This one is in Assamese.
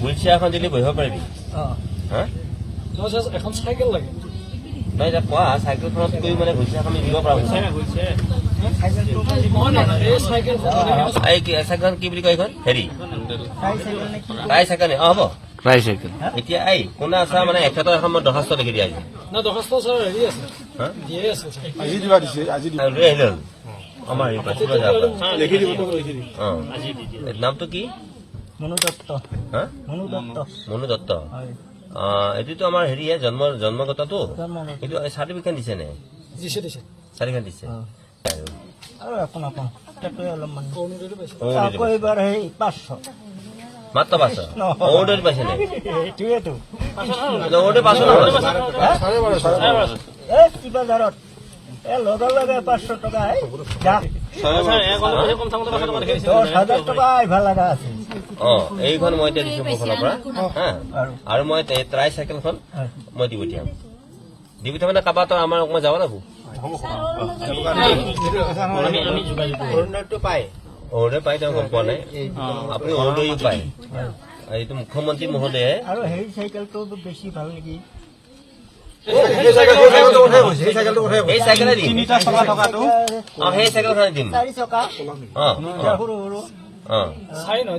হুইল চেয়াৰ এখন দিলে বহিব পাৰিবি হা এখন চাইকেল লাগে নাই এতিয়া কোৱা চাইকেলখনত গৈ মানে হুইল চেয়াৰখন দিব পৰা চাইকেলখন কি বুলি কয় এইখন হেৰি টাই চাইকেল হ'ব ট্ৰাই চাইকেল এতিয়া এই কোনে আছা মানে এখেতৰ এখন মই দৰ্খাস্ত লিখি দিয়া আছে না দৰ্খাস্ত ছাৰ হেৰি আছে দিয়ে আছে আজি দিবা দিছে আজি লৈ আহিলে হ'ল আমাৰ এই পাছলৈ যাব লিখি দিব লিখি দিব অঁ নামটো কি মনু দত্ত হা মনু দত্ত মনু দত্ত হয় এইটোতো আমাৰ হেৰিয়ে জন্মগতটো কিন্তু চাৰ্টিফিকেট দিছে নে দিছে দিছে চাৰ্টিফিকেট দিছে আৰু এখন এখন তাতকৈ অলপমান কৰ্ণিটো পাইছে অ' আকৌ এইবাৰ সেই 500 মাত্ৰ পাছ অৰ্ডাৰ পাইছে নে এইটোৱেতো অৰ্ডাৰ পাছ এই কিবা জাৰত লগে লগে 500 টকা যা 10,000 টকা আহিবা লগা আছে এইখন মই এতিয়া দিছো মোৰখনৰ পৰা হা আৰু মই ট্ৰাই চাইকেলখন মই দি পঠিয়াম মানে কাৰোবাৰ আমাৰ অকণমান যাব লাগব অৰুণোদয় পাই তেওঁ গম পোৱা নাই আপুনি অৰুণোদয় পায় এইটো মুখ্যমন্ত্ৰী মহোদয়ে আৰু সেই চাইকেলটো বেছি ভাল নেকি এই চাইকেলে দিম সেই চাইকেলখনে দিম 4 চকা অ সৰু সৰু অ